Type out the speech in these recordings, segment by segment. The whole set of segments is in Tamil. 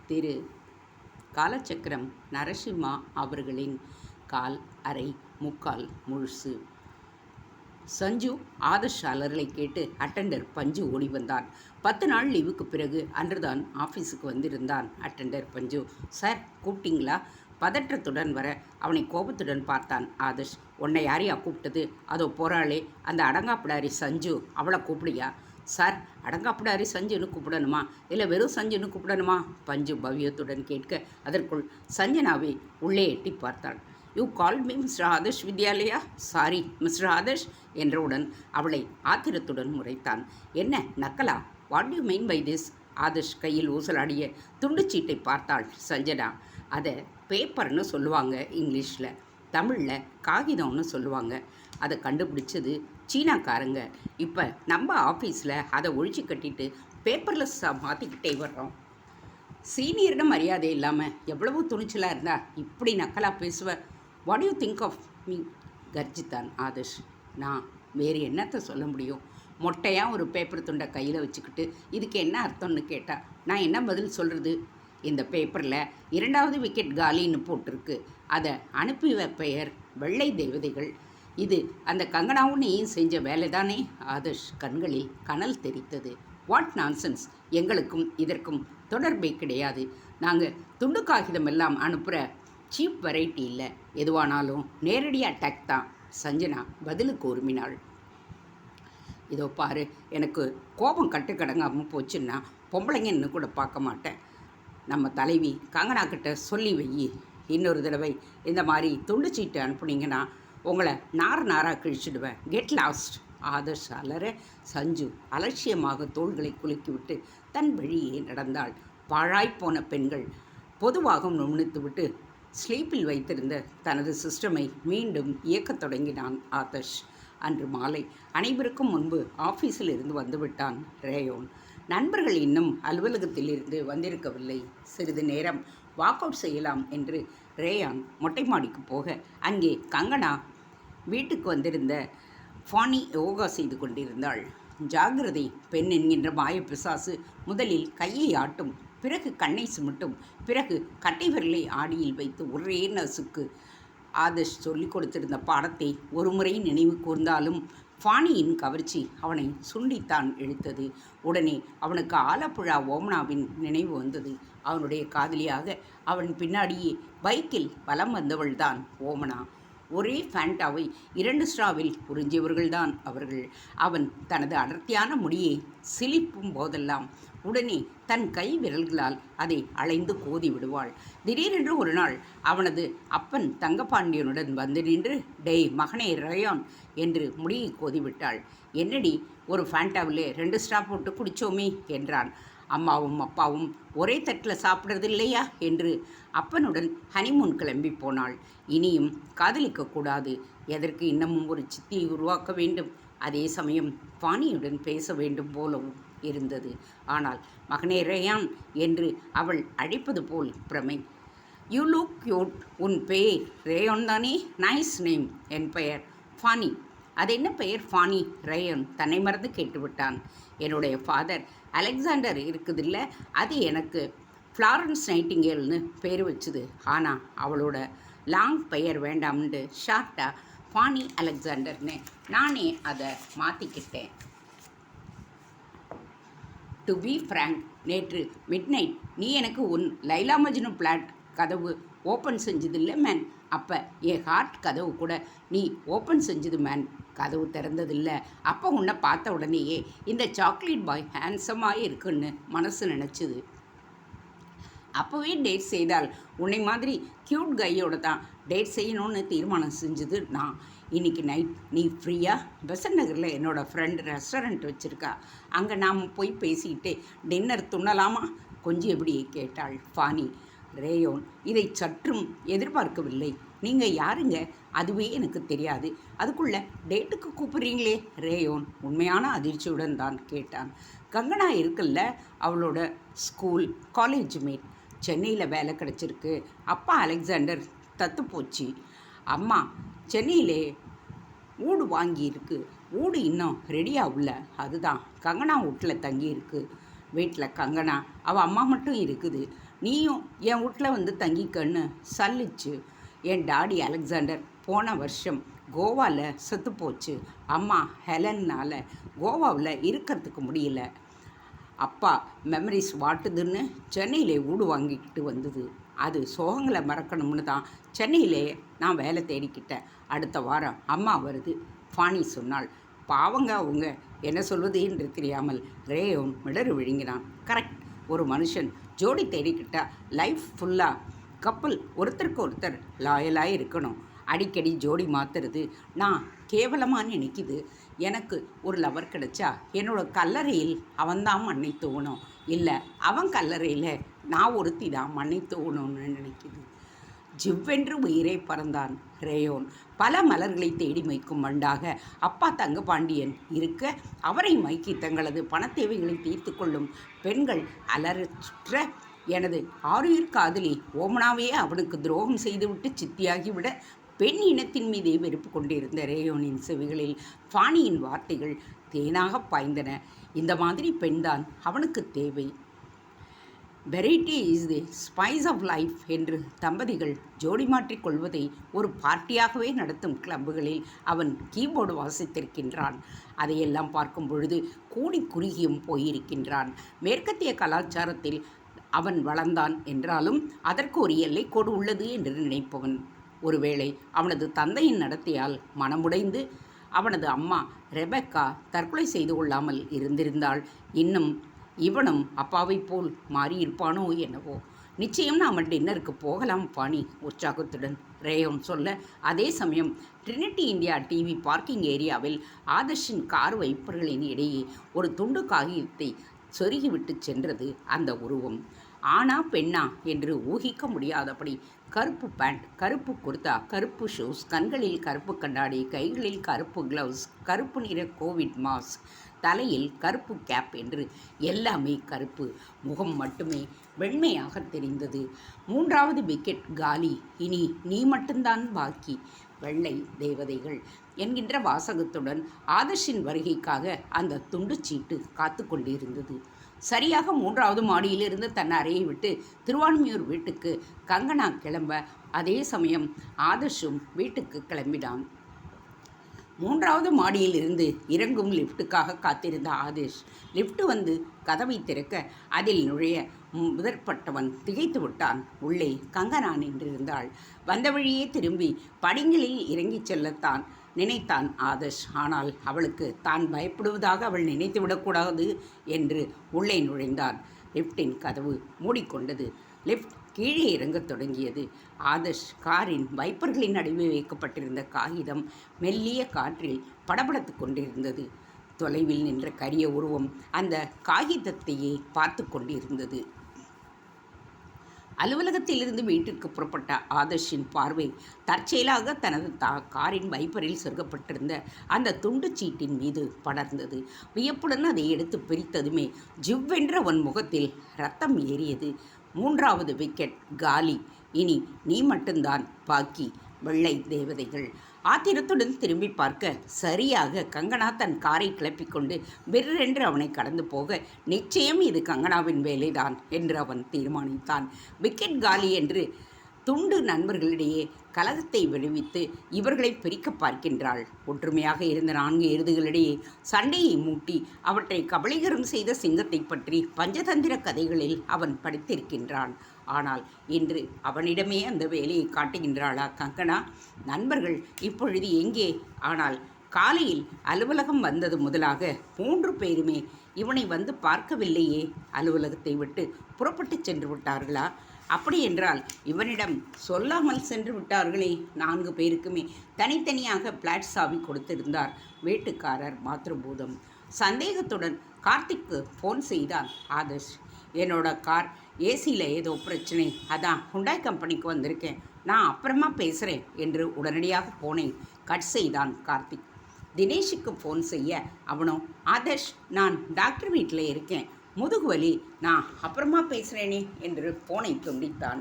திரு காலச்சக்கரம் நரசிம்மா அவர்களின் கால் அரை முக்கால் முழுசு. சஞ்சு ஆதர்ஷ் அலறலை கேட்டு அட்டெண்டர் பஞ்சு ஓடி வந்தான். 10 நாள் லீவுக்கு பிறகு அன்றுதான் ஆஃபீஸுக்கு வந்திருந்தான் அட்டெண்டர் பஞ்சு. சார் கூப்பிட்டீங்களா? பதற்றத்துடன் வர அவனை கோபத்துடன் பார்த்தான் ஆதர்ஷ். உன்னை யாரையா கூப்பிட்டது? அதோ போகிறாளே அந்த அடங்காப்பிடாரி சஞ்சு, அவளை கூப்பிடியா? சார், அடங்காப்பிடாரி சஞ்சுன்னு கூப்பிடணுமா இல்லை வெறும் சஞ்சுன்னு கூப்பிடணுமா? பஞ்சு பவ்யத்துடன் கேட்க அதற்குள் சஞ்சனாவை உள்ளே எட்டி பார்த்தாள். You call me mister Adarsh Vidyalaya? Sorry mister Adarsh என்றவுடன் அவளை ஆத்திரத்துடன் முறைத்தான். என்ன நக்கலா? What you mean by this? Adarsh கையில் ஊசலாடிய துண்டுச்சீட்டை பார்த்தாள் சஞ்சனா. அதை பேப்பர்னு சொல்லுவாங்க இங்கிலீஷில், தமிழில் காகிதம்னு சொல்லுவாங்க. அதை கண்டுபிடிச்சது சீனாக்காரங்க. இப்போ நம்ம ஆஃபீஸில் அதை ஒழிச்சு கட்டிட்டு பேப்பர்லெஸ்ஸாக மாற்றிக்கிட்டே வர்றோம். சீனியரிடம் மரியாதை இல்லாமல் எவ்வளவு துணிச்சலாக இருந்தால் இப்படி நக்கலாக பேசுவ? What you think of me? கர்ஜித்தான் ஆதர்ஷ். நான் வேறு என்னத்தை சொல்ல முடியும்? மொட்டையாக ஒரு பேப்பர் துண்டை கையில் வச்சுக்கிட்டு இதுக்கு என்ன அர்த்தம்னு கேட்டால் நான் என்ன பதில் சொல்கிறது? இந்த பேப்பரில் 2வது விக்கெட் காலின்னு போட்டிருக்கு. அதை அனுப்பி பெயர் வெள்ளை தேவதைகள். இது அந்த கங்கனாவும் நீயும் செஞ்ச வேலை தானே? ஆதர்ஷ் கண்களில் கனல் தெரித்தது. What nonsense! எங்களுக்கும் இதற்கும் தொடர்பே கிடையாது. நாங்கள் துண்டு காகிதம் எல்லாம் அனுப்புகிற சீப் வெரைட்டி இல்லை. எதுவானாலும் நேரடி அட்டாக் தான். சஞ்சனா பதிலுக்கு உரிமினாள். இதோ பாரு, எனக்கு கோபம் கட்டுக்கடங்காமல் போச்சுன்னா பொம்பளைங்கன்னு கூட பார்க்க மாட்டேன். நம்ம தலைவி கங்கனாக்கிட்ட சொல்லி வை, இன்னொரு தடவை இந்த மாதிரி துண்டு சீட்டு அனுப்புனீங்கன்னா உங்களை நாராக கிழிச்சிடுவேன். Get lost! ஆதர்ஷ் அலற சஞ்சு அலட்சியமாக தோள்களை குலுக்கிவிட்டு தன் வழியே நடந்தாள். பாழாய்ப்போன பெண்கள் பொதுவாக நுண்ணித்துவிட்டு ஸ்லீப்பில் வைத்திருந்த தனது சிஸ்டமை மீண்டும் இயக்கத் தொடங்கினான் ஆதர்ஷ். அன்று மாலை அனைவருக்கும் முன்பு ஆஃபீஸில் இருந்து வந்துவிட்டான் ரேயோன். நண்பர்கள் இன்னும் அலுவலகத்தில் இருந்து வந்திருக்கவில்லை. சிறிது நேரம் வாக் அவுட் செய்யலாம் என்று ரேயான் மொட்டை மாடிக்கு போக அங்கே கங்கனா வீட்டுக்கு வந்திருந்த ஃபானி யோகா செய்து கொண்டிருந்தாள். ஜாகிரதை பெண் என்கின்ற மாய பிசாசு முதலில் கையை ஆட்டும், பிறகு கண்ணை சுமட்டும், பிறகு கட்டை விரலை ஆடியில் வைத்து ஒரே நசுக்கு. ஆதர்ஷ் சொல்லிக் கொடுத்திருந்த பாடத்தை ஒரு முறை நினைவு கூர்ந்தாலும் ஃபானியின் கவர்ச்சி அவனை சுண்டித்தான் இழுத்தது. உடனே அவனுக்கு ஆலப்புழா ஓமனாவின் நினைவு வந்தது. அவனுடைய காதலியாக அவன் பின்னாடியே பைக்கில் வலம் வந்தவள்தான் ஓமனா. ஒரே ஃபேண்டாவை 2 ஸ்ட்ராவில் உறிஞ்சியவர்கள்தான் அவர்கள். அவன் தனது அடர்த்தியான முடியை சிலிப்பும் போதெல்லாம் உடனே தன் கை விரல்களால் அதை அலைந்து கோதி விடுவாள். திடீரென்று ஒரு நாள் அவனது அப்பன் தங்கப்பாண்டியனுடன் வந்து நின்று, டேய் மகனே ரயான் என்று முடியை கோதிவிட்டாள். என்னடி, ஒரு ஃபேண்டாவில் 2 ஸ்ட்ரா போட்டு குடித்தோமே என்றான். அம்மாவும் அப்பாவும் ஒரே தட்டில் சாப்பிட்றது இல்லையா என்று அப்பனுடன் ஹனிமூன் கிளம்பி போனாள். இனியும் காதலிக்கக்கூடாது. எதற்கு இன்னமும் ஒரு சித்தியை உருவாக்க வேண்டும்? அதே சமயம் பாணியுடன் பேச வேண்டும் போலவும் இருந்தது. ஆனால் மகனே ரேயான் என்று அவள் அழைப்பது போல் பிரமை. You look cute. உன் பெயர் ரேயான் தானே? Nice name. என் பெயர் ஃபானி. அது என்ன பெயர் ஃபானி? ரேயான் தன்னை மறந்து கேட்டுவிட்டான். என்னுடைய ஃபாதர் அலெக்சாண்டர் இருக்குதில்ல, அது எனக்கு ஃப்ளாரன்ஸ் நைட்டிங்கேல்னு பேர் வச்சுது. ஆனால் அவளோட லாங் பெயர் வேண்டாம்னு ஷார்ட்டாக ஃபானி அலெக்சாண்டர்னு நானே அதை மாற்றிக்கிட்டேன். டு பி ஃப்ராங்க், நேற்று மிட்நைட் நீ எனக்கு உன் லைலா மஜ்னு பிளாட் கதவு ஓப்பன் செஞ்சதில்லை மேன். அப்போ என் ஹார்ட் கதவு கூட நீ ஓப்பன் செஞ்சது மேன். கதவு திறந்ததில்லை. அப்போ உன்னை பார்த்த உடனேயே இந்த சாக்லேட் பாய் ஹேண்ட்ஸமாக இருக்குன்னு மனசு நினச்சிது. அப்போவே டேட் செய்தால் உன்னை மாதிரி க்யூட் கையோடு தான் டேட் செய்யணும்னு தீர்மானம் செஞ்சது நான். இன்றைக்கி நைட் நீ ஃப்ரீயாக? பெசன்ட் நகரில் என்னோடய ஃப்ரெண்ட் ரெஸ்டாரண்ட் வச்சுருக்கா. அங்கே நாம் போய் பேசிக்கிட்டே டின்னர் துண்ணலாமா? கொஞ்சம் எப்படி கேட்டாள் ஃபானி. ரேயோன் இதை சற்றும் எதிர்பார்க்கவில்லை. நீங்கள் யாருங்க? அதுவே எனக்கு தெரியாது. அதுக்குள்ளே டேட்டுக்கு கூப்பிட்றீங்களே? ரேயோன் உண்மையான அதிர்ச்சியுடன் தான் கேட்டான். கங்கனா இருக்குல்ல, அவளோட ஸ்கூல் காலேஜ் மேட். சென்னையில் வேலை கிடச்சிருக்கு. அப்பா அலெக்சாண்டர் தத்து போச்சு. அம்மா சென்னையிலே வீடு வாங்கியிருக்கு. வீடு இன்னும் ரெடியாகல. அதுதான் கங்கனா வீட்டில் தங்கியிருக்கு. வீட்டில் கங்கனா அவள் அம்மா மட்டும் இருக்குது, நீயும் என் வீட்டில் வந்து தங்கிக்கன்னு சல்லிச்சு. என் டாடி அலெக்சாண்டர் போன வருஷம் கோவாவில் செத்து போச்சு. அம்மா ஹெலன்னால் கோவாவில் இருக்கிறதுக்கு முடியல. அப்பா மெமரிஸ் வாட்டுதுன்னு சென்னையிலே வீடு வாங்கிக்கிட்டு வந்தது. அது சோகங்களை மறக்கணும்னு தான் சென்னையிலே நான் வேலை தேடிக்கிட்டேன். அடுத்த வாரம் அம்மா வருது, ஃபானி சொன்னாள். பாவங்க அவங்க, என்ன சொல்வது என்று தெரியாமல் ரேயோன் மிடறு விழுங்கினான். கரெக்ட், ஒரு மனுஷன் ஜோடி தேடிக்கிட்டா லைஃப் ஃபுல்லாக கப்பல் ஒருத்தருக்கு ஒருத்தர் லாயலாக இருக்கணும். அடிக்கடி ஜோடி மாற்றுறது நான் கேவலமாக நினைக்குது. எனக்கு ஒரு லவர் கிடைச்சா என்னோடய கல்லறையில் அவன்தான் மண்ணை தூவணும், இல்லை அவன் கல்லறையில் நான் ஒருத்தி தான் மண்ணை தூவணும்னு நினைக்குது. ஜிவ்வென்று உயிரை பறந்தான் ரேயோன். பல மலர்களை தேடி மைக்கும் வண்டாக அப்பா தங்கபாண்டியன் இருக்க, அவரை மைக்கி தங்களது பணத்தேவைகளை தீர்த்து கொள்ளும் பெண்கள் அலறற்ற எனது ஆருயிர் காதலி ஓமனாவே அவனுக்கு துரோகம் செய்துவிட்டு சித்தியாகிவிட பெண் இனத்தின் மீதே வெறுப்பு கொண்டிருந்த ரேயோனின் செவிகளில் ஃபானியின் வார்த்தைகள் தேனாக பாய்ந்தன. இந்த மாதிரி பெண்தான் அவனுக்கு தேவை. Variety is the spice of life என்று தம்பதிகள் ஜோடி மாற்றிக் கொள்வதை ஒரு பார்ட்டியாகவே நடத்தும் கிளப்புகளில் அவன் கீபோர்டு வாசித்திருக்கின்றான். அதையெல்லாம் பார்க்கும் பொழுது கூடி குறுகியும் போயிருக்கின்றான். மேற்கத்திய கலாச்சாரத்தில் அவன் வளர்ந்தான் என்றாலும் அதற்கு ஒரு எல்லைக்கோடு உள்ளது என்று நினைப்பவன். ஒருவேளை அவனது தந்தையின் நடத்தையால் மனமுடைந்து அவனது அம்மா ரெபெக்கா தற்கொலை செய்து கொள்ளாமல் இருந்திருந்தால் இன்னும் இவனும் அப்பாவை போல் மாறியிருப்பானோ என்னவோ. நிச்சயம் நாம் டின்னருக்கு போகலாம் பாணி, உற்சாகத்துடன் ரேயோன் சொல்ல, அதே சமயம் ட்ரினிட்டி இந்தியா டிவி பார்க்கிங் ஏரியாவில் ஆதர்ஷின் கார் வைப்பர்களின் இடையே ஒரு துண்டு காகிதத்தை சொருகிவிட்டு சென்றது அந்த உருவம். ஆனா பெண்ணா என்று ஊகிக்க முடியாதபடி கருப்பு பேண்ட், கருப்பு குர்தா, கருப்பு ஷூஸ், கண்களில் கருப்பு கண்ணாடி, கைகளில் கருப்பு கிளவுஸ், கருப்பு நிற கோவிட் மாஸ்க், தலையில் கருப்பு கேப் என்று எல்லாமே கருப்பு. முகம் மட்டுமே வெண்மையாக தெரிந்தது. 3வது விக்கெட் காலி. இனி நீ மட்டும்தான் பாக்கி. வெள்ளை தேவதைகள் என்கின்ற வாசகத்துடன் ஆதர்ஷின் வருகைக்காக அந்த துண்டு சீட்டு காத்து கொண்டிருந்தது. சரியாக 3வது மாடியிலிருந்து தன் அறையை விட்டு திருவான்மியூர் வீட்டுக்கு கங்கனா கிளம்ப, அதே சமயம் ஆதர்ஷும் வீட்டுக்கு கிளம்பினான். 3வது மாடியிலிருந்து இறங்கும் லிஃப்ட்டுக்காக காத்திருந்த ஆதர்ஷ் லிஃப்ட் வந்து கதவை திறக்க அதில் நுழைய முதற்பட்டவன் திகைத்து விட்டான். உள்ளே கங்கனா நின்றிருந்தாள். வந்த வழியே திரும்பி படிங்களில் இறங்கிச் செல்லத்தான் நினைத்தான் ஆதர்ஷ். ஆனால் அவளுக்கு தான் பயப்படுவதாக அவள் நினைத்து விடக்கூடாது என்று உள்ளே நுழைந்தான். லிஃப்டின் கதவு மூடிக்கொண்டது. லிஃப்ட் கீழே இறங்கத் தொடங்கியது. ஆதர்ஷ் காரின் வைப்பர்களின் நடுவே வைக்கப்பட்டிருந்த காகிதம் மெல்லிய காற்றில் படபடத்து கொண்டிருந்தது. தொலைவில் நின்ற கரிய உருவம் அந்த காகிதத்தையே பார்த்து கொண்டிருந்தது. அலுவலகத்திலிருந்து வீட்டிற்கு புறப்பட்ட ஆதர்ஷின் பார்வை தற்செயலாக தனது காரின் வைப்பரில் சொருகப்பட்டிருந்த அந்த துண்டு சீட்டின் மீது படர்ந்தது. வியப்புடன் அதை எடுத்து பிரித்ததுமே ஜிவ்வென்ற அவன் முகத்தில் ரத்தம் ஏறியது. 3வது விக்கெட் காலி. இனி நீ மட்டும்தான் பாக்கி. வெள்ளை தேவதைகள். ஆத்திரத்துடன் திரும்பி பார்க்க சரியாக கங்கனா தன் காரை கிளப்பிக்கொண்டு விற்றென்று அவனை கடந்து போக, நிச்சயம் இது கங்கனாவின் வேலைதான் என்று அவன் தீர்மானித்தான். விக்கெட் காலி என்று துண்டு நண்பர்களிடையே கலகத்தை விடுவித்து இவர்களை பிரிக்க பார்க்கின்றாள். ஒற்றுமையாக இருந்த 4 எருதுகளிடையே சண்டையை மூட்டி அவற்றை கபளீகரம் செய்த சிங்கத்தை பற்றி பஞ்சதந்திர கதைகளில் அவன் படித்திருக்கின்றான். ஆனால் இன்று அவனிடமே அந்த வேலையை காட்டுகின்றாளா கங்கனா? நண்பர்கள் இப்பொழுது எங்கே? ஆனால் காலையில் அலுவலகம் வந்தது முதலாக 3 பேருமே இவனை வந்து பார்க்கவில்லையே. அலுவலகத்தை விட்டு புறப்பட்டு சென்று விட்டார்களா? அப்படியென்றால் இவனிடம் சொல்லாமல் சென்று விட்டார்களே. 4 பேருக்குமே தனித்தனியாக பிளாட் சாவி கொடுத்திருந்தார் வீட்டுக்காரர் மாத்ருபூதம். சந்தேகத்துடன் கார்த்திக்கு ஃபோன் செய்தான் ஆதர்ஷ். என்னோட கார் ஏசியில் ஏதோ பிரச்சனை, அதான் ஹுண்டாய் கம்பெனிக்கு வந்திருக்கேன், நான் அப்புறமா பேசுகிறேன் என்று உடனடியாக ஃபோனை கட் செய்தான் கார்த்திக். தினேஷுக்கு ஃபோன் செய்ய அவனோ, ஆதர்ஷ் நான் டாக்டர் வீட்டில் இருக்கேன், முதுகு வலி, நான் அப்புறமா பேசுகிறேனே என்று ஃபோனை துண்டித்தான்.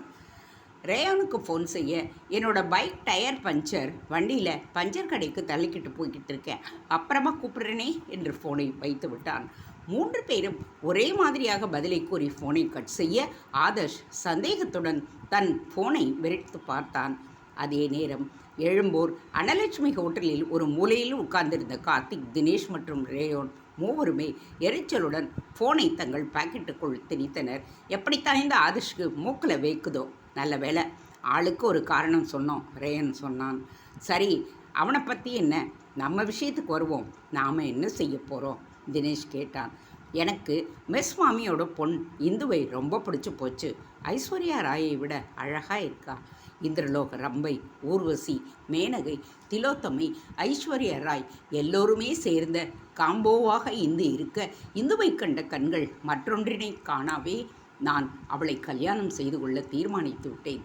ரேயானுக்கு ஃபோன் செய்ய, என்னோடய பைக் டயர் பஞ்சர், வண்டியில் பஞ்சர் கடைக்கு தள்ளிக்கிட்டு போய்கிட்டு இருக்கேன், அப்புறமா கூப்பிட்றேனே என்று ஃபோனை வைத்து விட்டான். 3 பேரும் ஒரே மாதிரியாக பதிலை கூறி ஃபோனை கட் செய்ய ஆதர்ஷ் சந்தேகத்துடன் தன் ஃபோனை விரித்து பார்த்தான். அதே நேரம் எழும்பூர் அனலட்சுமி ஹோட்டலில் ஒரு மூலையில் உட்கார்ந்திருந்த கார்த்திக், தினேஷ் மற்றும் ரேயோன் மூவருமே எரிச்சலுடன் ஃபோனை தங்கள் பாக்கெட்டுக்குள் திணித்தனர். எப்படித்தான் இந்த ஆதர்ஷ்க்கு மூக்கில் வேக்குதோ. நல்ல வேலை, ஆளுக்கு ஒரு காரணம் சொன்னோம், ரேயன் சொன்னான். சரி, அவனை பற்றி என்ன, நம்ம விஷயத்துக்கு வருவோம். நாம் என்ன செய்ய போகிறோம்? தினேஷ் கேட்டான். எனக்கு மெஸ் மாமியோட பொன் இந்துவை ரொம்ப பிடிச்சி போச்சு. ஐஸ்வர்யா ராயை விட அழகாக இருக்கா. இந்திரலோக ரம்பை, ஊர்வசி, மேனகை, திலோத்தமை, ஐஸ்வர்யா ராய் எல்லோருமே சேர்ந்த காம்போவாக இந்து இருக்க, இந்துவை கண்ட கண்கள் மற்றொன்றினை காணாவே நான் அவளை கல்யாணம் செய்து கொள்ள தீர்மானித்து விட்டேன்.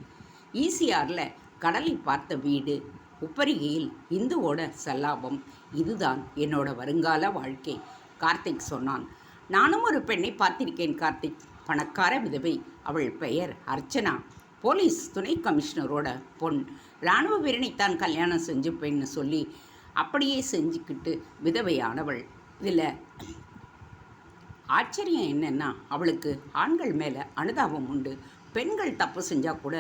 ஈசிஆரில் கடலை பார்த்த வீடு, உப்பரிகையில் இந்துவோட சல்லாபம், இதுதான் என்னோட வருங்கால வாழ்க்கை, கார்த்திக் சொன்னான். நானும் ஒரு பெண்ணை பார்த்திருக்கேன் கார்த்திக், பணக்கார விதவை. அவள் பெயர் அர்ச்சனா, போலீஸ் துணை கமிஷனரோட பொன். இராணுவ வீரனைத்தான் கல்யாணம் செஞ்சுப்பேன்னு சொல்லி அப்படியே செஞ்சுக்கிட்டு விதவையானவள். இதில் ஆச்சரியம் என்னென்னா, அவளுக்கு ஆண்கள் மேலே அனுதாபம் உண்டு. பெண்கள் தப்பு செஞ்சால் கூட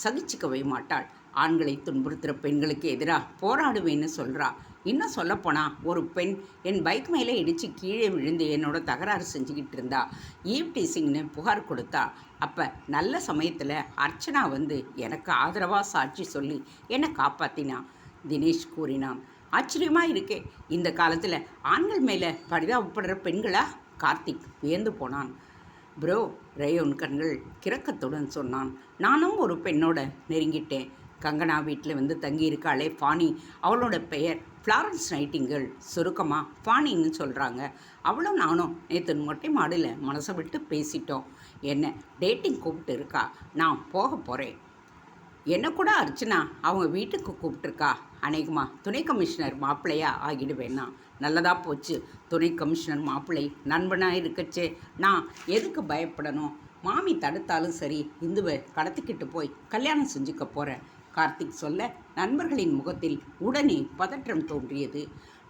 சகிச்சிக்கவே மாட்டாள். ஆண்களை துன்புறுத்துகிற பெண்களுக்கு எதிராக போராடுவேன்னு சொல்கிறா. இன்னும் சொல்லப்போனால், ஒரு பெண் என் பைக் மேலே இடித்து கீழே விழுந்து என்னோட தகராறு செஞ்சுக்கிட்டு இருந்தா. ஈவ் டீசிங்னு புகார் கொடுத்தா. அப்போ நல்ல சமயத்தில் அர்ச்சனா வந்து எனக்கு ஆதரவாக சாட்சி சொல்லி என்னை காப்பாற்றினா, தினேஷ் கூறினான். ஆச்சரியமாக இருக்கே, இந்த காலத்தில் ஆண்கள் மேலே பரிதாபப்படுற பெண்களா? கார்த்திக் வியந்து போனான். ப்ரோ, ரேயோன் கண்கள் கிறக்கத்துடன் சொன்னான். நானும் ஒரு பெண்ணோட நெருங்கிட்டேன். கங்கனா வீட்டில் வந்து தங்கியிருக்காளே ஃபானி, அவளோட பெயர் ஃப்ளாரன்ஸ் நைட்டிங்கேல், சுருக்கமாக ஃபானின்னு சொல்கிறாங்க. அவளும் நானும் நேற்று மொட்டை மாடியில் மனசை விட்டு பேசிட்டோம். என்ன டேட்டிங் கூப்பிட்டு இருக்கா, நான் போக போகிறேன். என்ன கூட அர்ச்சனா அவங்க வீட்டுக்கு கூப்பிட்டுருக்கா. அநேகமாக துணை கமிஷனர் மாப்பிள்ளையாக ஆகிடுவேன்னா. நல்லதாக போச்சு, துணை கமிஷனர் மாப்பிள்ளை நண்பனாக இருக்கச்சே நான் எதுக்கு பயப்படணும்? மாமி தடுத்தாலும் சரி, இந்துவை கடத்திக்கிட்டு போய் கல்யாணம் செஞ்சுக்க போகிறேன், கார்த்திக் சொல்ல, நண்பர்களின் முகத்தில் உடனே பதற்றம் தோன்றியது.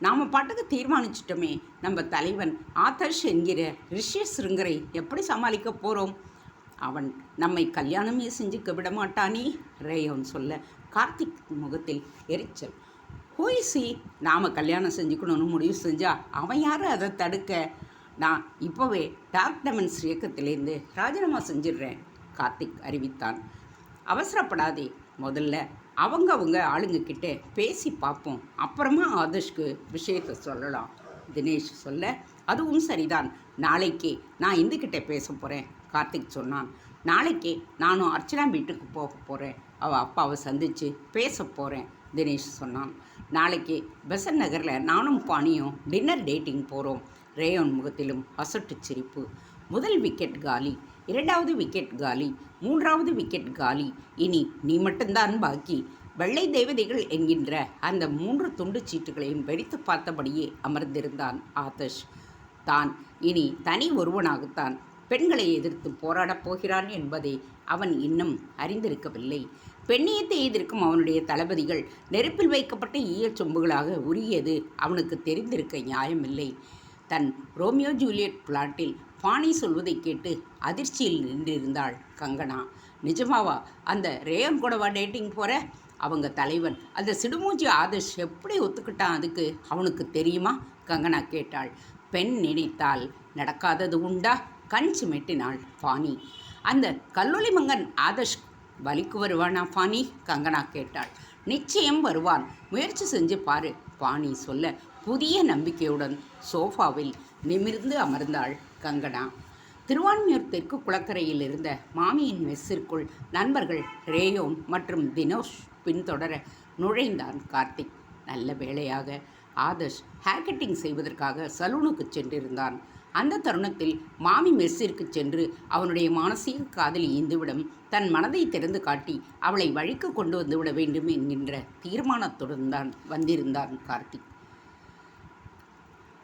நாம் பாட்டுக்கு தீர்மானிச்சிட்டோமே, நம்ம தலைவன் ஆதர்ஷ் என்கிற ரிஷ்யஸ்ருங்கரை எப்படி சமாளிக்க போகிறோம்? அவன் நம்மை கல்யாணமே செஞ்சுக்க விட மாட்டானே, ரேயோன் சொல்ல, கார்த்திக் முகத்தில் எரிச்சல். ஹூயிசி, நாம் கல்யாணம் செஞ்சுக்கணும்னு முடிவு செஞ்சால் அவன் யார் அதை தடுக்க? நான் இப்போவே டார்க் டெமன்ஸ் இயக்கத்திலேருந்து ராஜினாமா செஞ்சிடுறேன், கார்த்திக் அறிவித்தான். அவசரப்படாதே, முதல்ல அவங்க ஆளுங்கக்கிட்ட பேசி பார்ப்போம், அப்புறமா ஆதர்ஷ்க்கு விஷயத்தை சொல்லலாம், தினேஷ் சொல்ல, அதுவும் சரிதான், நாளைக்கே நான் இந்துக்கிட்ட பேச போகிறேன், கார்த்திக் சொன்னான். நாளைக்கே நானும் அர்ச்சனா வீட்டுக்கு போக போகிறேன், அவள் அப்பாவை சந்தித்து பேச போகிறேன், தினேஷ் சொன்னான். நாளைக்கு பெசன் நகரில் நானும் பாணியும் டின்னர் டேட்டிங் போகிறோம். ரேயோன் முகத்திலும் அசட்டு சிரிப்பு. முதல் விக்கெட் காலி, 2வது விக்கெட் காலி, 3வது விக்கெட் காலி. இனி நீ மட்டும்தான் பாக்கி. வெள்ளை தேவதைகள் என்கின்ற அந்த 3 துண்டு சீட்டுகளையும் வெடித்து பார்த்தபடியே அமர்ந்திருந்தான் ஆதர்ஷ். தான் இனி தனி ஒருவனாகத்தான் பெண்களை எதிர்த்து போராடப் போகிறான் என்பதை அவன் இன்னும் அறிந்திருக்கவில்லை. பெண்ணியத்தை எதிர்க்கும் அவனுடைய தளபதிகள் நெருப்பில் வைக்கப்பட்ட ஈயச் சொம்புகளாக உருகியது அவனுக்கு தெரிந்திருக்க நியாயமில்லை. தன் ரோமியோ ஜூலியட் பிளாட்டில் ஃபானி சொல்வதை கேட்டு அதிர்ச்சியில் நின்றிருந்தாள் கங்கனா. நிஜமாவா அந்த ரேயன் கூடவா டேட்டிங் போகிற? அவங்க தலைவன் அந்த சிடுமூஞ்சி ஆதர்ஷ் எப்படி ஒத்துக்கிட்டான் அதுக்கு அவனுக்கு தெரியுமா? கங்கனா கேட்டாள். பெண் நினைத்தால் நடக்காதது உண்டா? கண் சிமிட்டினாள் ஃபானி. அந்த கல்லூலி மங்கன் ஆதர்ஷ் வலிக்கு வருவானா ஃபானி? கங்கனா கேட்டாள். நிச்சயம் வருவான், முயற்சி செஞ்சு பாரு, ஃபானி சொல்ல, புதிய நம்பிக்கையுடன் சோஃபாவில் நிமிர்ந்து அமர்ந்தாள் கங்கனா. திருவான்மியூர் தெற்கு குளக்கரையில் இருந்த மாமியின் மெஸ்ஸிற்குள் நண்பர்கள் ரேயோன் மற்றும் தினோஷ் பின்தொடர நுழைந்தான் கார்த்திக். நல்ல வேளையாக ஆதர்ஷ் ஹேர் கட்டிங் செய்வதற்காக சலூனுக்கு சென்றிருந்தான். அந்த தருணத்தில் மாமி மெஸ்ஸிற்கு சென்று அவனுடைய மானசீக காதலி இந்துவிடம் தன் மனதை திறந்து காட்டி அவளை வழிக்கு கொண்டு வந்துவிட வேண்டும் என்கின்ற தீர்மானத்துடன் தான் வந்திருந்தான் கார்த்திக்.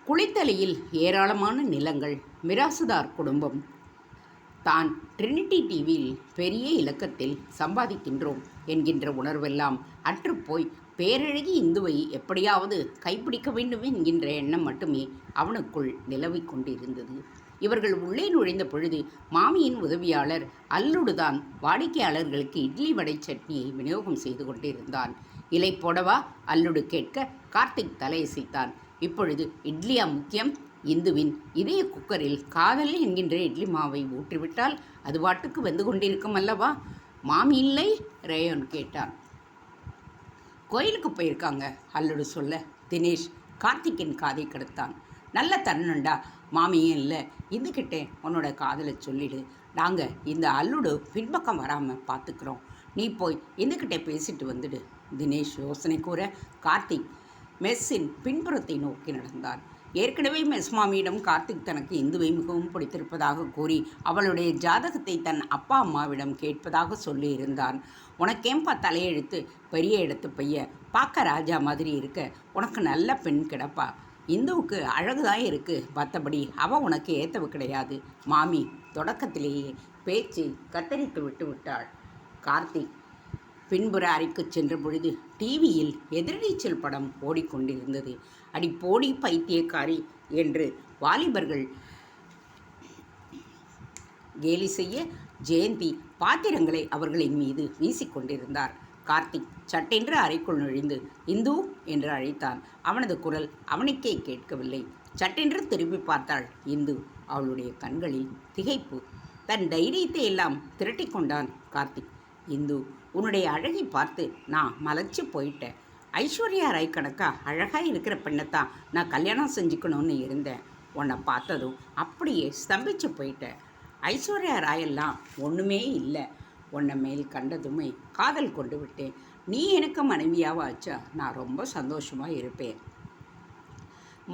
குளித்தலையில் ஏராளமான நிலங்கள், மிராசுதார் குடும்பம். தான் ட்ரினிட்டி டிவியில் பெரிய இலக்கத்தில் சம்பாதிக்கின்றோம் என்கின்ற உணர்வெல்லாம் அற்றுப்போய் பேரழகி இந்துவை எப்படியாவது கைப்பிடிக்க வேண்டும் என்கின்ற எண்ணம் மட்டுமே அவனுக்குள் நிலவிக் கொண்டிருந்தது. இவர்கள் உள்ளே நுழைந்த பொழுது மாமியின் உதவியாளர் அல்லுடுதான் வாடிக்கையாளர்களுக்கு இட்லி வடை சட்னியை விநியோகம் செய்து கொண்டிருந்தான். இலை போடவா? அல்லுடு கேட்க கார்த்திக் தலையசைத்தான். இப்பொழுது இட்லியா முக்கியம்? இந்துவின் இதய குக்கரில் காதல் என்கின்ற இட்லி மாவை ஊற்றிவிட்டால் அது பாட்டுக்கு வெந்து கொண்டிருக்கும் அல்லவா? மாமி இல்லை? ரேயோன் கேட்டான். கோயிலுக்கு போயிருக்காங்க அல்லுடு சொல்ல தினேஷ் கார்த்திக்கின் காதை கெடுத்தான். நல்ல தருணண்டா, மாமியும் இல்லை, இந்துக்கிட்டே உன்னோட காதலை சொல்லிடு. நாங்கள் இந்த அல்லுடு பின்பக்கம் வராமல் பார்த்துக்கிறோம். நீ போய் இந்துக்கிட்டே பேசிட்டு வந்துடு. தினேஷ் யோசனை கூற கார்த்திக் மெஸ்ஸின் பின்புறத்தை நோக்கி நடந்தான். ஏற்கனவே மெஸ் மாமியிடம் கார்த்திக் தனக்கு இந்துவை மிகவும் பிடித்திருப்பதாக கூறி அவளுடைய ஜாதகத்தை தன் அப்பா அம்மாவிடம் கேட்பதாக சொல்லியிருந்தான். உனக்கேம்பா தலையெழுத்து, பெரிய இடத்து பைய, பார்க்க ராஜா மாதிரி இருக்க, உனக்கு நல்ல பெண் கிடப்பா. இந்துவுக்கு அழகுதான் இருக்குது, மற்றபடி அவள் உனக்கு ஏற்றவு கிடையாது. மாமி தொடக்கத்திலேயே பேச்சு கத்தரித்து விட்டு விட்டாள். கார்த்திக் பின்புற அறைக்கு சென்ற பொழுது டிவியில் எதிர்நீச்சல் படம் ஓடிக்கொண்டிருந்தது. அடி போடி பைத்தியக்காரி என்று வாலிபர்கள் கேலி செய்ய ஜெயந்தி பாத்திரங்களை அவர்களின் மீது வீசிக்கொண்டிருந்தார். கார்த்திக் சட்டென்று அறைக்குள் நுழைந்து இந்து என்று அழைத்தான். அவனது குரல் அவனுக்கே கேட்கவில்லை. சட்டென்று திரும்பி பார்த்தாள் இந்து. அவளுடைய கண்களில் திகைப்பு. தன் தைரியத்தை எல்லாம் திரட்டி கொண்டான் கார்த்திக். இந்து, உன்னுடைய அழகை பார்த்து நான் மலைச்சு போயிட்டேன். ஐஸ்வர்யா ராய் கணக்கா அழகாக இருக்கிற பெண்ணைத்தான் நான் கல்யாணம் செஞ்சுக்கணும்னு இருந்தேன். உன்னை பார்த்ததும் அப்படியே ஸ்தம்பிச்சு போயிட்டேன். ஐஸ்வர்யா ராயெல்லாம் ஒன்றுமே இல்லை. உன்னை மேல் கண்டதுமே காதல் கொண்டு விட்டேன். நீ எனக்கு மனைவியாக ஆச்சா நான் ரொம்ப சந்தோஷமாக இருப்பேன்.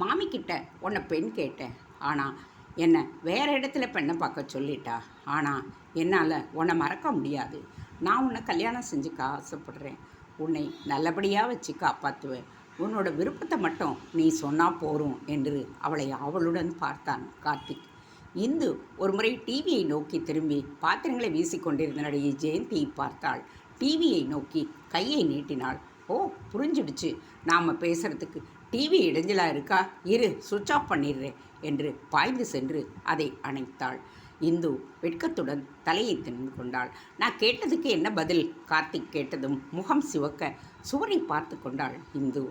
மாமிக்கிட்ட உன்னை பெண் கேட்டேன், ஆனால் என்னை வேறு இடத்துல பெண்ணை பார்க்க சொல்லிட்டா. ஆனால் என்னால் உன்னை மறக்க முடியாது. நான் உன்னை கல்யாணம் செஞ்சுக்க ஆசைப்படுறேன். உன்னை நல்லபடியாக வச்சு காப்பாற்றுவேன். உன்னோட விருப்பத்தை மட்டும் நீ சொன்னால் போரும் என்று அவளை அவளுடன் பார்த்தான் கார்த்திக். இந்து ஒரு முறை டிவியை நோக்கி திரும்பி பாத்திரங்களை வீசிக்கொண்டிருந்த நடிகை ஜெயந்தியை பார்த்தாள். டிவியை நோக்கி கையை நீட்டினாள். ஓ, புரிஞ்சிடுச்சு, நாம் பேசுகிறதுக்கு டிவி இடைஞ்சலாக இருக்கா, இரு சுவிட்ச் ஆஃப் பண்ணிடுறேன் என்று பாய்ந்து சென்று அதை அணைத்தாள். இந்து வெட்கத்துடன் தலையை திறந்து கொண்டாள். நான் கேட்டதுக்கு என்ன பதில்? கார்த்திக் கேட்டதும் முகம் சிவக்க சுவரை பார்த்து கொண்டாள் இந்து.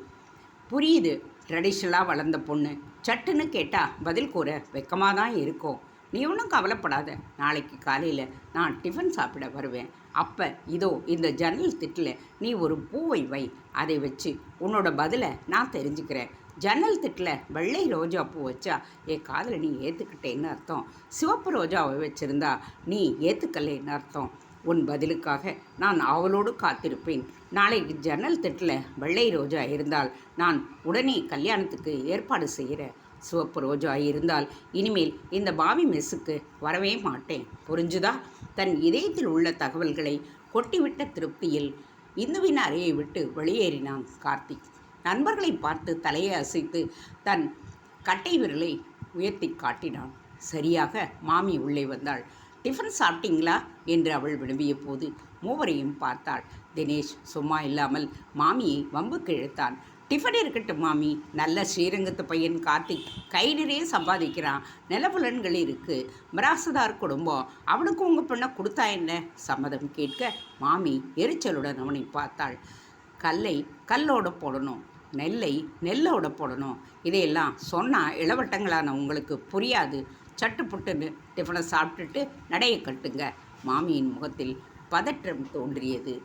புரியுது, ட்ரெடிஷ்னலாக வளர்ந்த பொண்ணு, சட்டுன்னு கேட்டால் பதில் கூற வெக்கமாக தான் இருக்கும். நீ ஒன்றும் கவலைப்படாத. நாளைக்கு காலையில் நான் டிஃபன் சாப்பிட வருவேன். அப்போ இதோ இந்த ஜன்னல் திட்டில் நீ ஒரு பூவை வை. அதை வச்சு உன்னோட பதிலை நான் தெரிஞ்சுக்கிறேன். ஜன்னல் திட்டில் வெள்ளை ரோஜா பூ வச்சா என் காதில் நீ ஏற்றுக்கிட்டேன்னு அர்த்தம். சிவப்பு ரோஜாவை வச்சுருந்தா நீ ஏற்றுக்கலேன்னு அர்த்தம். உன் பதிலுக்காக நான் அவளோடு காத்திருப்பேன். நாளைக்கு ஜன்னல் திட்டில் வெள்ளை ரோஜா இருந்தால் நான் உடனே கல்யாணத்துக்கு ஏற்பாடு செய்கிறேன். சிவப்பு ரோஜா இருந்தால் இனிமேல் இந்த பாவி மெஸ்ஸுக்கு வரவே மாட்டேன். புரிஞ்சுதா? தன் இதயத்தில் உள்ள தகவல்களை கொட்டிவிட்ட திருப்தியில் இந்துவின் அறையை விட்டு வெளியேறினான் கார்த்திக். நண்பர்களை பார்த்து தலையை அசைத்து தன் கட்டை விரலை உயர்த்தி காட்டினான். சரியாக மாமி உள்ளே வந்தாள். டிஃபன் சாப்பிட்டீங்களா என்று அவள் விரும்பிய போது மூவரையும் பார்த்தாள். தினேஷ் சும்மா இல்லாமல் மாமியை வம்புக்கு இழுத்தான். டிஃபன் இருக்கட்டும் மாமி, நல்ல ஸ்ரீரங்கத்து பையன் கார்த்திக் கை நிறைய சம்பாதிக்கிறான், நிலப்புலன்கள் இருக்குது, மிராசுதார் குடும்பம், அவனுக்கு உங்கள் பெண்ணை கொடுத்தா என்ன? சம்மதம் கேட்க மாமி எரிச்சலுடன் அவனை பார்த்தாள். கல்லை கல்லோடு போடணும், நெல்லை நெல்லோட போடணும். இதையெல்லாம் சொன்னால் இளவட்டங்களான உங்களுக்கு புரியாது. சட்டுப்புட்டுன்னு டிஃபனை சாப்பிட்டுட்டு நடையை கட்டுங்க. மாமியின் முகத்தில் பதற்றம் தோன்றியது.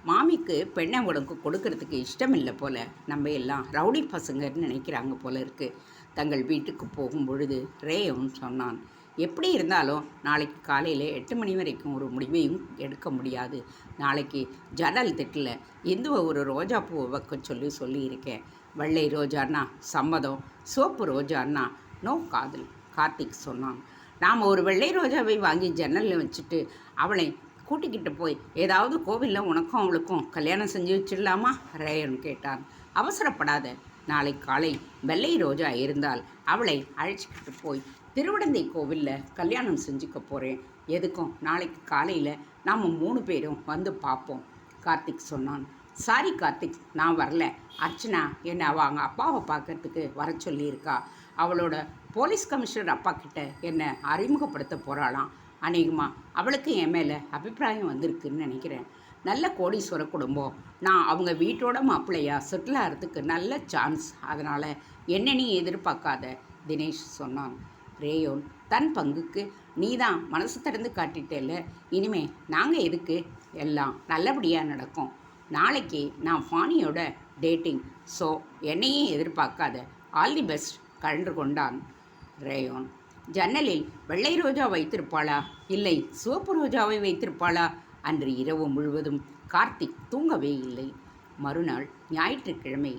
மாமிக்கு பெண்ணை உனக்கு கொடுக்கறதுக்கு இஷ்டம் இல்லை போல். நம்ம எல்லாம் ரவுடி பசங்கன்னு நினைக்கிறாங்க போல இருக்குது. தங்கள் வீட்டுக்கு போகும் பொழுது ரேயும் சொன்னான். எப்படி இருந்தாலும் நாளைக்கு காலையில் 8 மணி வரைக்கும் ஒரு முடிவையும் எடுக்க முடியாது. நாளைக்கு ஜன்னல் திட்டில் இந்துவை ஒரு ரோஜா பூவை வைக்க சொல்லியிருக்கேன். வெள்ளை ரோஜான்னா சம்மதம், சிவப்பு ரோஜான்னா நோ காதல். கார்த்திக் சொன்னான். நாம் ஒரு வெள்ளை ரோஜாவை வாங்கி ஜன்னலில் வச்சுட்டு அவளை கூட்டிக்கிட்டு போய் ஏதாவது கோவிலில் உனக்கும் அவளுக்கும் கல்யாணம் செஞ்சு வச்சிடலாமா? ரேயன் கேட்டான். அவசரப்படாத. நாளை காலை வெள்ளை ரோஜா இருந்தால் அவளை அழைச்சிக்கிட்டு போய் திருவிடந்தை கோவிலில் கல்யாணம் செஞ்சுக்க போகிறேன். எதுக்கும் நாளைக்கு காலையில் நாம் 3 பேரும் வந்து பார்ப்போம். கார்த்திக் சொன்னான். சாரி கார்த்திக், நான் வரல. அர்ச்சனா என்னை அவங்க அப்பாவை பார்க்கறதுக்கு வர சொல்லியிருக்கா. அவளோட போலீஸ் கமிஷனர் அப்பா கிட்ட என்னை அறிமுகப்படுத்த போகிறாளாம். அநேகமாக அவளுக்கு என் மேலே அபிப்பிராயம் வந்திருக்குன்னு நினைக்கிறேன். நல்ல கோடீஸ்வர குடும்பம். நான் அவங்க வீட்டோட மாப்பிள்ளையா செட்டில் ஆகிறதுக்கு நல்ல சான்ஸ். அதனால் என்ன நீ எதிர்பார்க்காத, தினேஷ் சொன்னான். ரேயோன் தன் பங்குக்கு, நீ தான் மனசு திறந்து காட்டிட்டேல்ல, இனிமே நாங்கள் எதுக்கு, எல்லாம் நல்லபடியாக நடக்கும். நாளைக்கு நான் ஃபானியோட டேட்டிங், ஸோ என்னையும் எதிர்பார்க்காத, ஆல் தி பெஸ்ட் கலந்து கொண்டான் ரேயோன். ஜன்னலில் வெள்ளை ரோஜா வைத்திருப்பாளா, இல்லை சிவப்பு ரோஜாவை வைத்திருப்பாளா? அன்று இரவு முழுவதும் கார்த்திக் தூங்கவே இல்லை. மறுநாள் ஞாயிற்றுக்கிழமை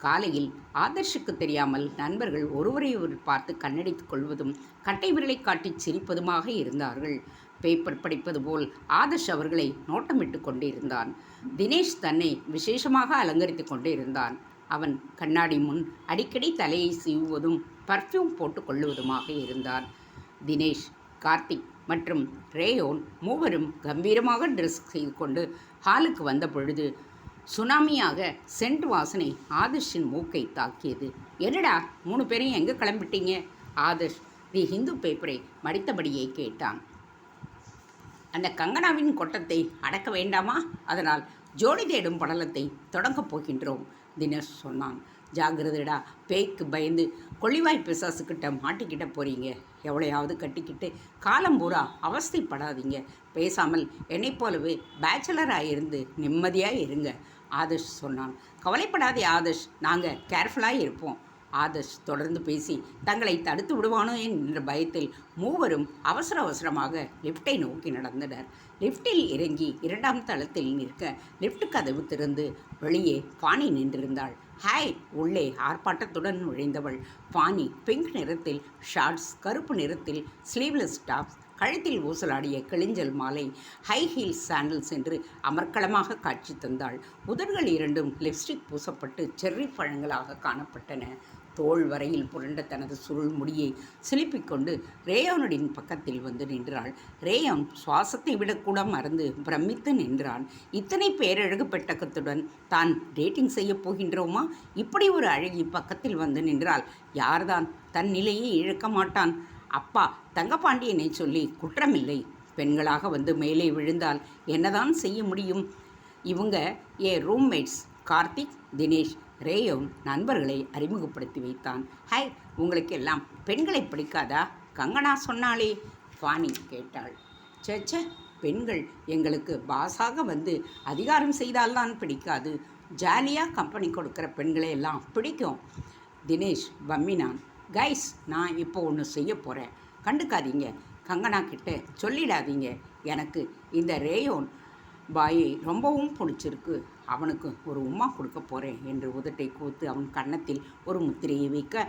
காலையில் ஆதர்ஷுக்கு தெரியாமல் நண்பர்கள் ஒருவரை ஒருவர் பார்த்து கண்ணடித்துக் கொள்வதும் கட்டை விரலை காட்டி சிரிப்பதுமாக இருந்தார்கள். பேப்பர் படிப்பது போல் ஆதர்ஷ் அவர்களை நோட்டமிட்டு கொண்டிருந்தான். தினேஷ் தன்னை விசேஷமாக அலங்கரித்து கொண்டிருந்தான். அவன் கண்ணாடி முன் அடிக்கடி தலையை சீவுவதும் பர்ஃப்யூம் போட்டு கொள்ளுவதுமாக இருந்தான். தினேஷ், கார்த்திக் மற்றும் ரேயோன் மூவரும் கம்பீரமாக ட்ரெஸ் செய்து கொண்டு ஹாலுக்கு வந்த பொழுது சுனாமியாக சென்ட் வாசனை ஆதர்ஷின் மூக்கை தாக்கியது. என்னடா 3 பேரையும் எங்கே கிளம்பிட்டீங்க? ஆதர்ஷ் தி ஹிந்து பேப்பரை மடித்தபடியே கேட்டான். அந்த கங்கனாவின் கொட்டத்தை அடக்க வேண்டாமா? அதனால் ஜோடி தேடும் படலத்தை தொடங்கப் போகின்றோம், தினேஷ் சொன்னான். ஜாகிரதடா, பேய்க்கு பயந்து கொள்ளிவாய் பிசாசுக்கிட்ட மாட்டிக்கிட்ட போகிறீங்க. எவ்வளையாவது கட்டிக்கிட்டு காலம் பூரா அவஸ்தைப்படாதீங்க. பேசாமல் என்னை போலவே பேச்சுலராக இருந்து நிம்மதியாக இருங்க, ஆதர்ஷ் சொன்னான். கவலைப்படாதே ஆதர்ஷ், நாங்கள் கேர்ஃபுல்லாக இருப்போம். ஆதர்ஷ் தொடர்ந்து பேசி தங்களை தடுத்து விடுவானோ என்ற பயத்தில் மூவரும் அவசர அவசரமாக லிஃப்டை நோக்கி நடந்தனர். லிஃப்டில் இறங்கி 2ஆம் தளத்தில் நிற்க லிஃப்ட் கதவு திறந்து வெளியே பானி நின்றிருந்தாள். ஹாய்! உள்ளே ஆர்ப்பாட்டத்துடன் நுழைந்தவள் பானி பிங்க் நிறத்தில் ஷார்ட்ஸ், கருப்பு நிறத்தில் ஸ்லீவ்லெஸ் டாப்ஸ், கழுத்தில் ஊசலாடிய கிளிஞ்சல் மாலை, ஹை ஹீல்ஸ் சாண்டல்ஸ் என்று அமர்க்களமாக காட்சி தந்தாள். உதடுகள் இரண்டும் லிப்ஸ்டிக் பூசப்பட்டு செர்ரி பழங்களாக காணப்பட்டன. தோள் வரையில் புரண்ட தனது சுருள் முடியை சிலிப்பிக்கொண்டு ரேயோனுடைய பக்கத்தில் வந்து நின்றாள். ரேயோன் சுவாசத்தை விடக்கூட மறந்து பிரமித்து நின்றான். இத்தனை பேரழகு பெட்டகத்துடன் தான் டேட்டிங் செய்ய போகின்றோமா? இப்படி ஒரு அழகி பக்கத்தில் வந்து நின்றால் யார்தான் தன் நிலையை இழக்க மாட்டான்? அப்பா தங்கப்பாண்டியனை சொல்லி குற்றமில்லை. பெண்களாக வந்து மேலே விழுந்தால் என்னதான் செய்ய முடியும்? இவங்க என் ரூம்மேட்ஸ் கார்த்திக், தினேஷ். ரேயோன் நண்பர்களை அறிமுகப்படுத்தி வைத்தான். ஹாய், உங்களுக்கு எல்லாம் பெண்களை பிடிக்காதா? கங்கனா சொன்னாலே, பானி கேட்டாள். சேச்சே, பெண்கள் எங்களுக்கு பாஸாக வந்து அதிகாரம் செய்தால்தான் பிடிக்காது. ஜாலியாக கம்பெனி கொடுக்குற பெண்களை எல்லாம் பிடிக்கும், தினேஷ் பம்மினான். கைஸ், நான் இப்போ ஒன்று செய்ய போகிறேன், கண்டுக்காதீங்க. கங்கனா கிட்ட சொல்லிடாதீங்க. எனக்கு இந்த ரேயோன் பாயை ரொம்பவும் பிடிச்சிருக்கு. அவனுக்கு ஒரு உம்மா கொடுக்க போகிறேன் என்று உதட்டை கூத்து அவன் கன்னத்தில் ஒரு முத்திரையை வைக்க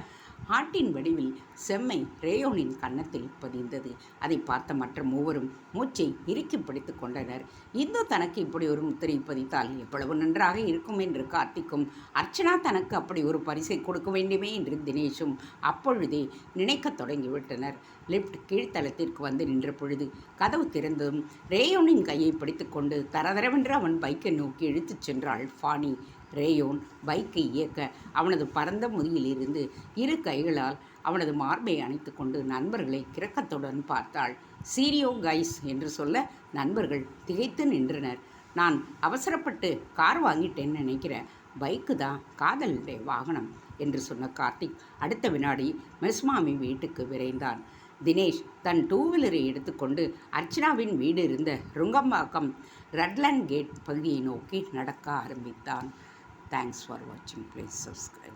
ஆட்டின் வடிவில் செம்மை ரேயோனின் கன்னத்தில் பதிந்தது. அதை பார்த்த மற்ற மூவரும் மூச்சை இறுக்கி பிடித்து கொண்டனர். இந்து தனக்கு இப்படி ஒரு முத்திரை பதித்தால் எவ்வளவு நன்றாக இருக்கும் என்று கார்த்திக்கும், அர்ச்சனா தனக்கு அப்படி ஒரு பரிசை கொடுக்க வேண்டுமே என்று தினேஷும் அப்பொழுதே நினைக்கத் தொடங்கிவிட்டனர். லிஃப்ட் கீழ்த்தளத்திற்கு வந்து நின்ற பொழுது கதவு திறந்ததும் ரேயோனின் கையை பிடித்து கொண்டு தரதரவென்று அவன் பைக்கை நோக்கி இழுத்துச் சென்றாள் ஃபானி. ரேயோன் பைக்கை இயக்க அவனது பரந்த முதியிலிருந்து இரு கைகளால் அவனது மார்பை அணைத்து கொண்டு நண்பர்களை கிறக்கத்துடன் பார்த்தாள். சீரியோ கைஸ் என்று சொல்ல நண்பர்கள் திகைத்து நின்றனர். நான் அவசரப்பட்டு கார் வாங்கிட்டேன்னு நினைக்கிறேன். பைக்கு தான் காதலுடைய வாகனம் என்று சொன்ன கார்த்திக் அடுத்த வினாடி மெஸ்மாமி வீட்டுக்கு விரைந்தான். தினேஷ் தன் 2 வீலரை எடுத்துக்கொண்டு அர்ச்சனாவின் வீடு இருந்த ருங்கம்பாக்கம் ரெட்லேண்ட் கேட் பகுதியை நோக்கி நடக்க ஆரம்பித்தான். Thanks for watching. Please subscribe.